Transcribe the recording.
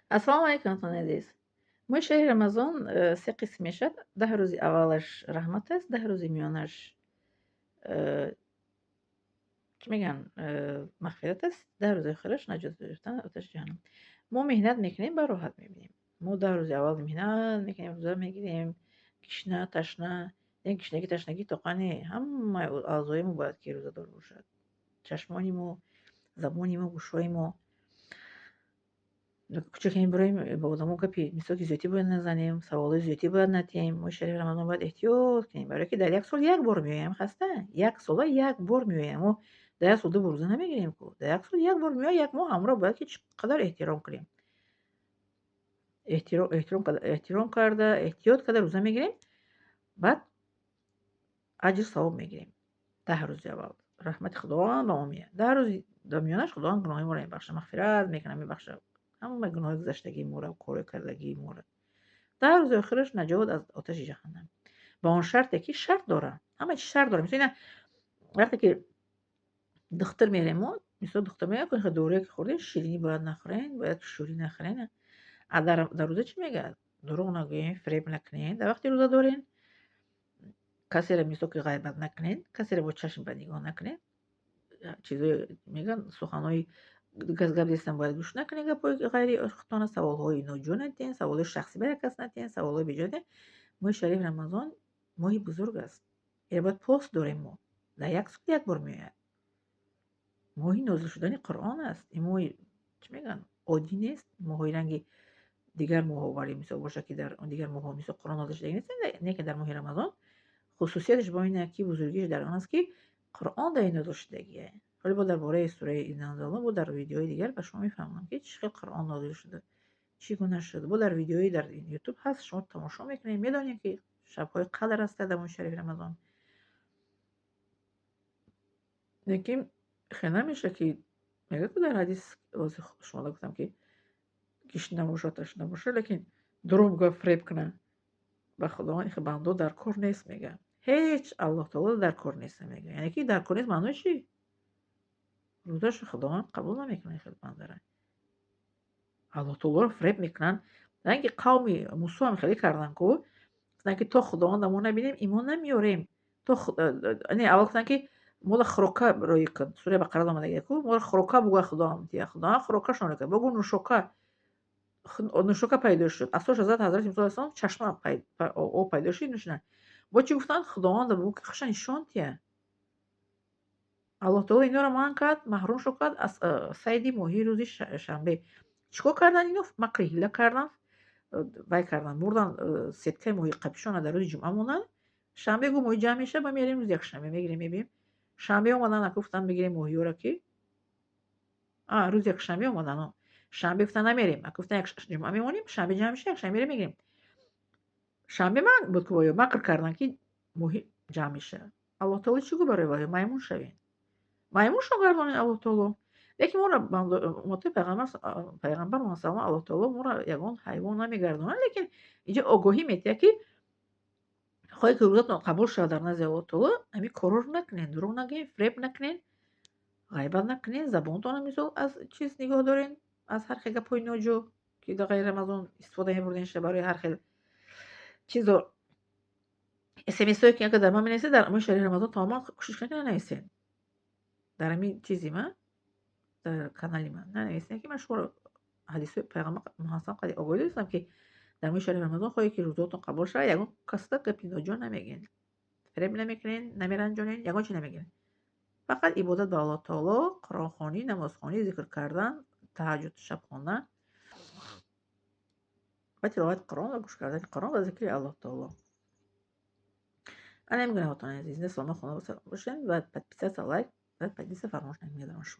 Ассалому алайкум, Антон азиз. Моҳи шаҳри Рамазон 3 қисм мешавад. 10 рӯзи аввалаш раҳмат аст, 10 рӯзи миёнаш чӣ мегӯян мағфират аст, 10 рӯзи охираш наҷот гирифтан аз оташи ҷаҳаннам. Мо меҳнат мекунем, ба роҳат мебинем. Мо 10 рӯзи аввал меҳнат мекунем, рӯза мегирем, кишна, ташна. Кишнагӣ, ташнагӣ тоқа не, ҳамаи аъзои мо бояд ки рӯзадор бошад. Чашмони мо, забони мо, гӯшҳои мо. Кӯча ки мебароем, ба одамо гапи мисоки зиёдӣ бояд назанем, саволҳои зиёдӣ бояд натиҳем. Моҳи шаҳри Рамазон бояд эҳтиёт кунем, барое ки дар як сол як бор меоям хаста. Як сола як бор меоям. Мо дар як сол 2 бор рӯза намегирем ку. Дар як сол як бор меояд, як моҳ ҳамроҳ бояд ки чӣ қадар эҳтиром кунем. эҳтиром карда, эҳтиёт карда рӯза мегирем, баъд аҷр савоб мегирем. 10 рӯзи аввал раҳмати худованд ба мо меояд. 10 рӯзи миёнаш худованд гуноҳои моро мебахшад, мағфират мекунад, мебахшад ҳамаи гуноҳои гузаштагии моро, корҳои кардагии моро. 10 рӯзи охираш наҷот аз оташи ҷаҳаннам. Ба он шарте ки шарт дорад. Ҳама чиз шарт дорад. Мисол ина вақте ки духтар мерем мо, мисол духтар мегӯяд ки дорое ки хӯрдем ширинӣ бояд нахӯрен, бояд шӯрӣ нахӯрен. Дар рӯза чӣ мегӯяд? Дурӯғ нагӯем, фиреб накунем. Дар вақти рӯза дорем касеро мисол ки ғайбат накунем, касеро бо чашм бад нигоҳ накунем. Чизои мегӯянд суханҳои гап дестам бояд гӯш накунем, гапҳои ғайри охтона, саволҳои ноҷо натиҳем, саволҳои шахсӣ ба як кас натиҳем, саволҳои беҷо натиҳем. Моҳи шарифи Рамазон моҳи бузург аст. Бояд пост дорем мо. Дар як сол як бор меояд. моҳи нозил шудани Қуръон аст. Ин моҳи чӣ мегӯянд оддӣ нест. Моҳҳои ранги дигар моҳҳо вале мисол бошад ки дар дигар моҳҳо мисол Қуръон нозил шудагӣ нест, неки дар моҳи Рамазон хусусияташ бо ин аст ки бузургиш дар он аст ки Қуръон дар ин нозил шудагиае. Ҳоло бо дар бораи сураи Инна анзалнаҳу бо дар видеои дигар ба шумо мефаҳмонам ки чӣ хел Қуръон нозил шуда, чӣ гуна шуд. Бо дар видеои дар ютуб ҳаст, шумо тамошо мекунед, медонед ки шабҳои қадр аст дар моҳи шарифи Рамазон. лекин хел намешавад ки мегӯяд ки дар ҳадис вози шумо гуфтам ки кишна бошад, ташна бошад, лекин дурӯғ гӯяд, фиреб кунад. Ба худованд бандо дар кор нест мегӯяд. Ҳеҷ Аллоҳ таоло дар кор нест мегӯяд. Яъне ки дар кор нест маънои чӣ? рӯзаашо худованд қабул намекунад хел бандаро. Аллоҳ таолоро фиреб мекунанд. Зан ки қавми Мусо ҳам хеле карданд ку. Гуфтанд ки то худовандамо набинем, имон намеорем. То не аввал гуфтанд ки моро хӯрока роӣ кун. Сураи Бақарада омадагие ку. Моро хӯрока бигӯяд худованд. Худованд хӯрокашон кард. Богӯ нӯшока пайдо шуд. Аз сош ҳазрати Мусо алайҳиссалом чашма об пайдо шуд нӯшиданд. Бо чӣ гуфтанд? Худованда бигӯ ки хӯша нишонтия. Аллоҳ таоло инҳоро манъ кард, маҳрумшон кард аз сайди моҳии рӯзи шанбе. Чӣ кор карданд ино? Макри ҳила карданд, вай карданд, бурданд сеткаи моҳи қапишона дар рӯзи ҷумъа монданд. Шанбе гӯ моҳӣ ҷамъ мешавад, ма мерем рӯзи якшанбе мегирем мебинем. Шанбе омаданд, гуфтанд бигирем моҳиёро ки рӯзи якшанбе омаданд. Шанбе гуфтанд намерем, гуфтанд ҷумъа мемонем, шанбе ҷамъ мешавад, якшанбе мерем мегирем. Шанбе манъ буд ки воё макр карданд ки моҳӣ ҷамъ мешавад. Аллоҳ таоло чӣ гӯ барои воё? Маймун шавем. Маймуншон гардонид Аллоҳ таоло. Лекин моро уммати пайғамбар Муҳаммад саллаллоҳу Аллоҳу таоло моро ягон ҳайвон намегардонад, лекин инҷо огоҳӣ медиҳад ки хоҳед ки рӯзатон қабул шавад дар назди Аллоҳ таоло, ҳамин корҳоро накунед, дурӯғ нагӯед, фиреб накунед, ғайбат накунед, забонтонро мисол аз чиз нигоҳ доред, аз ҳар хел гапҳои ноҷо, ки дар ғайри Рамазон истифода мебурдем барои ҳар хел чизо. смсҳое ки агар дар ман менависед, дар моҳи шаҳри Рамазон тамоман кӯшиш кунед нанависед. дар ҳамин чизи ман, дар канали ман нанависед, ки ман шуморо ҳадисҳои пайғамбар Муҳаммад қади огоҳӣ додистам ки дар моҳи шаҳри Рамазон хоҳед ки рӯзаотон қабул шавад, ягон касда гапи ноҷо намегӯед, фиреб намекунед, наметанҷонед, ягон чиз намегӯед. Фақат ибодат ба Аллоҳ таоло, қуръонхонӣ, намозхонӣ, зикр кардан, таҳаҷҷуд шаб хондан ва тиловати Қуръон ва гӯш кардани Қуръон ва зикри Аллоҳ таоло. Ана мегӯям ҳавотони азиз, саломат хона бошед ва подписаться, лайк ва подписаться фаромӯш намедаром шуд.